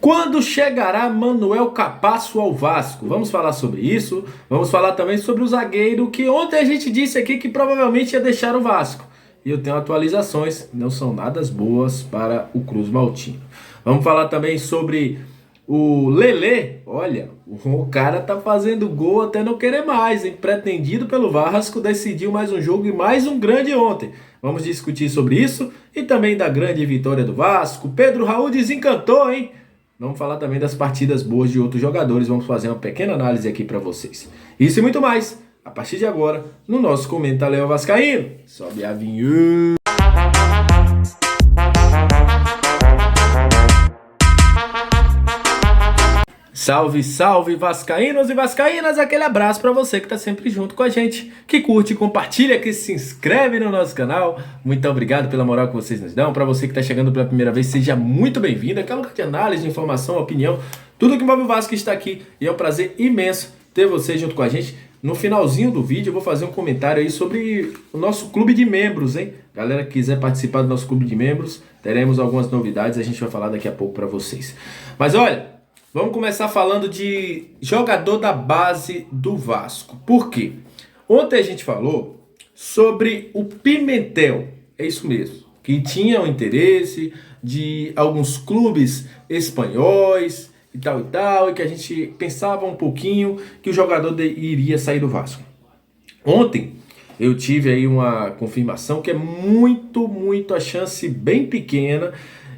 Quando chegará Manuel Capasso ao Vasco? Vamos falar sobre isso. Vamos falar também sobre o zagueiro que ontem a gente disse aqui que provavelmente ia deixar o Vasco. E eu tenho atualizações, não são nada boas para o Cruz Maltino. Vamos falar também sobre o Lelê. Olha, o cara tá fazendo gol até não querer mais, hein? Pretendido pelo Vasco, decidiu mais um jogo e mais um grande ontem. Vamos discutir sobre isso e também da grande vitória do Vasco. Pedro Raul desencantou, hein? Vamos falar também das partidas boas de outros jogadores. Vamos fazer uma pequena análise aqui para vocês. Isso e muito mais, a partir de agora, no nosso Comenta Leão Vascaíno. Sobe a vinheta. Salve, salve vascaínos e vascaínas, aquele abraço para você que está sempre junto com a gente, que curte, compartilha, que se inscreve no nosso canal. Muito obrigado pela moral que vocês nos dão. Para você que está chegando pela primeira vez, seja muito bem-vindo. Aquela de análise, informação, opinião, tudo que envolve o Vasco está aqui e é um prazer imenso ter você junto com a gente. No finalzinho do vídeo eu vou fazer um comentário aí sobre o nosso clube de membros, hein? Galera que quiser participar do nosso clube de membros, teremos algumas novidades, a gente vai falar daqui a pouco para vocês. Mas olha, vamos começar falando de jogador da base do Vasco. Por quê? Ontem a gente falou sobre o Pimentel, é isso mesmo, que tinha o interesse de alguns clubes espanhóis e tal, e que a gente pensava um pouquinho que o jogador iria sair do Vasco. Ontem eu tive aí uma confirmação que é muito a chance bem pequena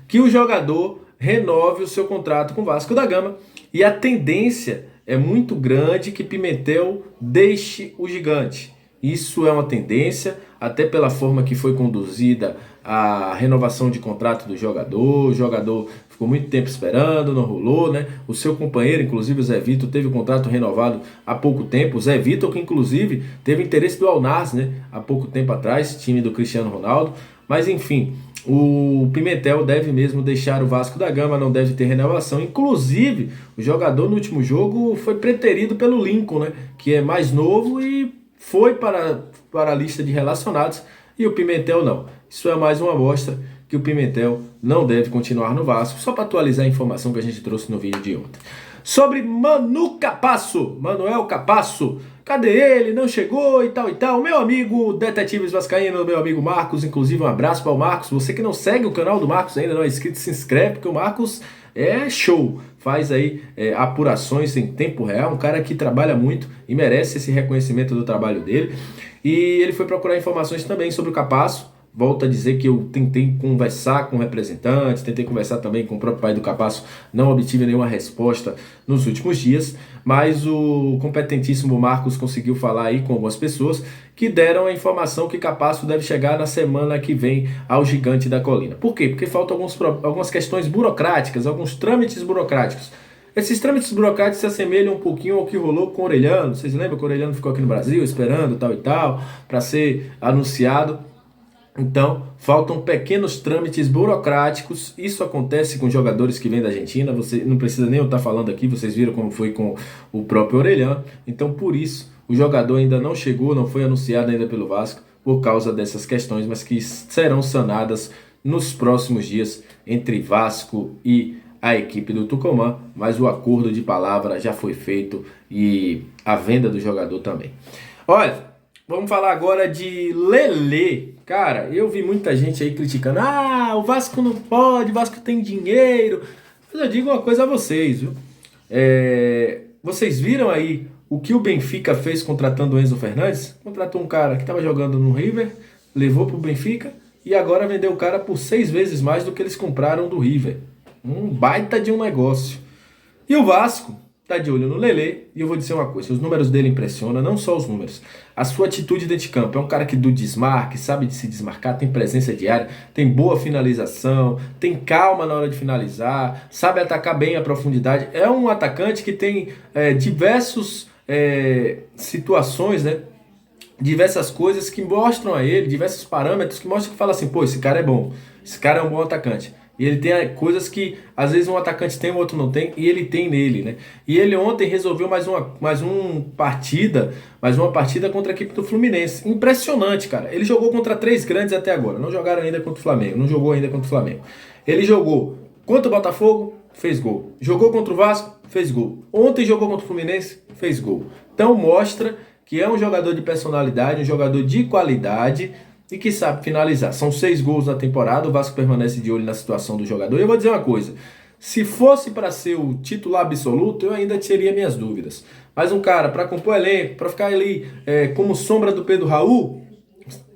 que o jogador renove o seu contrato com o Vasco da Gama, e a tendência é muito grande que Pimentel deixe o Gigante. Isso é uma tendência, até pela forma que foi conduzida a renovação de contrato do jogador. O jogador ficou muito tempo esperando, não rolou, né? O seu companheiro, inclusive o Zé Vitor, teve o contrato renovado há pouco tempo. O Zé Vitor, que inclusive teve interesse do Al-Nassr, né? Há pouco tempo atrás, time do Cristiano Ronaldo. Mas enfim, o Pimentel deve mesmo deixar o Vasco da Gama, não deve ter renovação. Inclusive, o jogador no último jogo foi preterido pelo Lincoln, né? Que é mais novo e foi para a lista de relacionados. E o Pimentel não. Isso é mais uma amostra que o Pimentel não deve continuar no Vasco. Só para atualizar a informação que a gente trouxe no vídeo de ontem. Sobre Manu Capasso, Manuel Capasso. Cadê ele? Não chegou e tal. Meu amigo Detetives Vascaíno, meu amigo Marcos, inclusive um abraço para o Marcos. Você que não segue o canal do Marcos ainda, não é inscrito, se inscreve, porque o Marcos é show. Faz aí apurações em tempo real, um cara que trabalha muito e merece esse reconhecimento do trabalho dele. E ele foi procurar informações também sobre o Capasso. Volto a dizer que eu tentei conversar com representantes, tentei conversar também com o próprio pai do Capasso, não obtive nenhuma resposta nos últimos dias, mas o competentíssimo Marcos conseguiu falar aí com algumas pessoas que deram a informação que Capasso deve chegar na semana que vem ao Gigante da Colina. Por quê? Porque faltam algumas questões burocráticas, alguns trâmites burocráticos. Esses trâmites burocráticos se assemelham um pouquinho ao que rolou com o Orelhano. Vocês lembram que o Orelhano ficou aqui no Brasil esperando tal, para ser anunciado? Então, faltam pequenos trâmites burocráticos. Isso acontece com jogadores que vêm da Argentina. Você não precisa nem eu estar falando aqui, vocês viram como foi com o próprio Orelhano. Então, por isso, o jogador ainda não chegou, não foi anunciado ainda pelo Vasco, por causa dessas questões, mas que serão sanadas nos próximos dias entre Vasco e a equipe do Tucumã. Mas o acordo de palavra já foi feito e a venda do jogador também. Olha, vamos falar agora de Lelê. Cara, eu vi muita gente aí criticando. O Vasco não pode, o Vasco tem dinheiro. Mas eu digo uma coisa a vocês, viu? Vocês viram aí o que o Benfica fez contratando o Enzo Fernandes? Contratou um cara que estava jogando no River, levou para o Benfica e agora vendeu o cara por 6 vezes mais do que eles compraram do River. Um baita de um negócio. E o Vasco tá de olho no Lelê, e eu vou dizer uma coisa, os números dele impressionam, não só os números, a sua atitude dentro de campo. É um cara que do desmarque, sabe de se desmarcar, tem presença diária, tem boa finalização, tem calma na hora de finalizar, sabe atacar bem a profundidade. É um atacante que tem diversas situações, né? Diversas coisas que mostram a ele, diversos parâmetros que mostram que fala assim, pô, esse cara é bom, esse cara é um bom atacante. E ele tem coisas que às vezes um atacante tem, o outro não tem, e ele tem nele, né? E ele ontem resolveu mais uma partida contra a equipe do Fluminense. Impressionante, cara. Ele jogou contra 3 grandes até agora. Não jogaram ainda contra o Flamengo. Não jogou ainda contra o Flamengo. Ele jogou contra o Botafogo, fez gol. Jogou contra o Vasco, fez gol. Ontem jogou contra o Fluminense, fez gol. Então mostra que é um jogador de personalidade, um jogador de qualidade e que sabe finalizar. São 6 gols na temporada, o Vasco permanece de olho na situação do jogador. E eu vou dizer uma coisa, se fosse para ser o titular absoluto, eu ainda teria minhas dúvidas. Mas um cara para compor elenco, para ficar ali como sombra do Pedro Raul,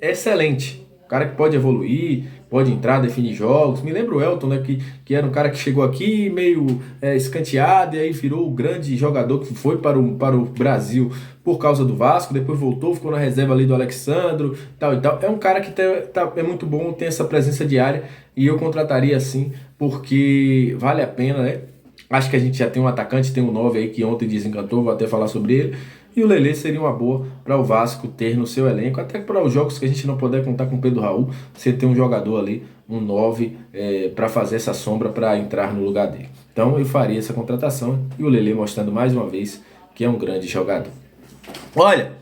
é excelente. Um cara que pode evoluir, pode entrar, definir jogos. Me lembro o Elton, né, que era um cara que chegou aqui meio escanteado e aí virou o grande jogador que foi para o Brasil por causa do Vasco, depois voltou, ficou na reserva ali do Alexandro, tal e tal. É um cara que é muito bom, tem essa presença diária e eu contrataria assim, porque vale a pena, né? Acho que a gente já tem um atacante, tem um 9 aí que ontem desencantou, vou até falar sobre ele. E o Lelê seria uma boa para o Vasco ter no seu elenco, até para os jogos que a gente não puder contar com o Pedro Raul, você ter um jogador ali, um 9, para fazer essa sombra para entrar no lugar dele. Então eu faria essa contratação e o Lelê mostrando mais uma vez que é um grande jogador. Olha,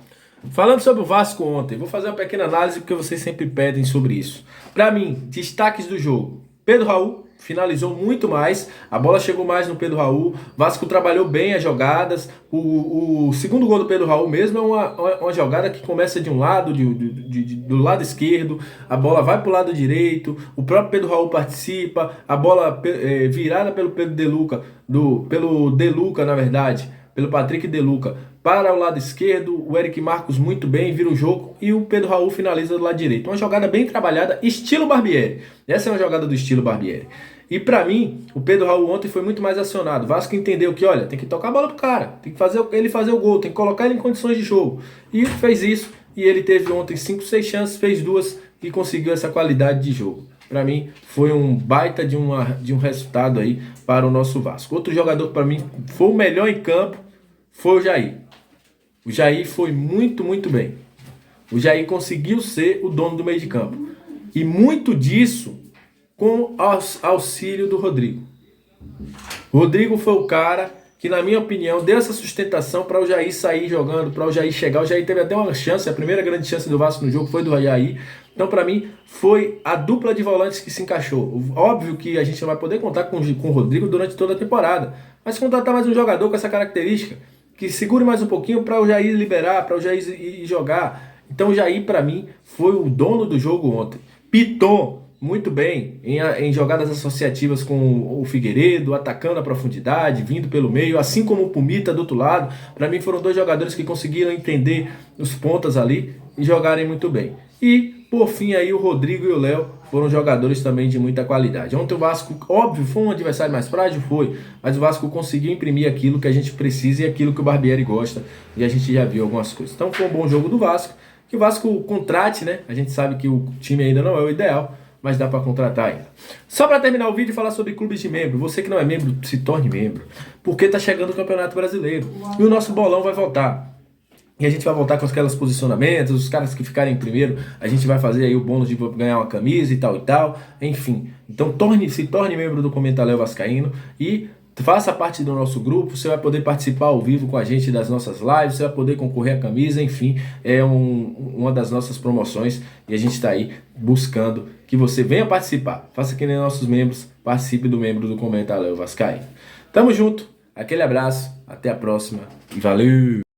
falando sobre o Vasco ontem, vou fazer uma pequena análise porque vocês sempre pedem sobre isso. Para mim, destaques do jogo: Pedro Raul finalizou muito mais, a bola chegou mais no Pedro Raul, Vasco trabalhou bem as jogadas, o segundo gol do Pedro Raul mesmo é uma jogada que começa de um lado, do lado esquerdo, a bola vai para o lado direito, o próprio Pedro Raul participa, a bola virada pelo Pedro De Luca, pelo De Luca na verdade, pelo Patrick De Luca, para o lado esquerdo, o Eric Marcos muito bem, vira o jogo e o Pedro Raul finaliza do lado direito. Uma jogada bem trabalhada, estilo Barbieri. Essa é uma jogada do estilo Barbieri. E para mim, o Pedro Raul ontem foi muito mais acionado. O Vasco entendeu que, olha, tem que tocar a bola pro cara, tem que fazer ele fazer o gol, tem que colocar ele em condições de jogo. E fez isso, e ele teve ontem 5, 6 chances, fez 2 e conseguiu essa qualidade de jogo. Para mim, foi um baita de um resultado aí para o nosso Vasco. Outro jogador que para mim foi o melhor em campo foi o Jair. O Jair foi muito, muito bem. O Jair conseguiu ser o dono do meio de campo. E muito disso com auxílio do Rodrigo. O Rodrigo foi o cara que, na minha opinião, deu essa sustentação para o Jair sair jogando, para o Jair chegar. O Jair teve até uma chance, a primeira grande chance do Vasco no jogo foi do Jair. Então, para mim, foi a dupla de volantes que se encaixou. Óbvio que a gente não vai poder contar com o Rodrigo durante toda a temporada, mas contratar mais um jogador com essa característica, que segure mais um pouquinho para o Jair liberar, para o Jair ir jogar. Então o Jair, para mim, foi o dono do jogo ontem. Piton muito bem em jogadas associativas com o Figueiredo, atacando a profundidade, vindo pelo meio, assim como o Pumita do outro lado. Para mim foram 2 jogadores que conseguiram entender os pontas ali e jogarem muito bem. E, por fim, aí o Rodrigo e o Léo foram jogadores também de muita qualidade. Ontem o Vasco, óbvio, foi um adversário mais frágil, foi, mas o Vasco conseguiu imprimir aquilo que a gente precisa e aquilo que o Barbieri gosta, e a gente já viu algumas coisas. Então foi um bom jogo do Vasco, que o Vasco contrate, né? A gente sabe que o time ainda não é o ideal, mas dá para contratar ainda. Só para terminar o vídeo e falar sobre clubes de membro. Você que não é membro, se torne membro, porque tá chegando o Campeonato Brasileiro e o nosso bolão vai voltar. E a gente vai voltar com aqueles posicionamentos, os caras que ficarem em primeiro, a gente vai fazer aí o bônus de ganhar uma camisa e tal, enfim. Então se torne membro do Comentário Vascaíno e faça parte do nosso grupo, você vai poder participar ao vivo com a gente das nossas lives, você vai poder concorrer à camisa, enfim, é uma das nossas promoções e a gente está aí buscando que você venha participar. Faça que nem nossos membros, participe do membro do Comentário Vascaíno. Tamo junto, aquele abraço, até a próxima e valeu!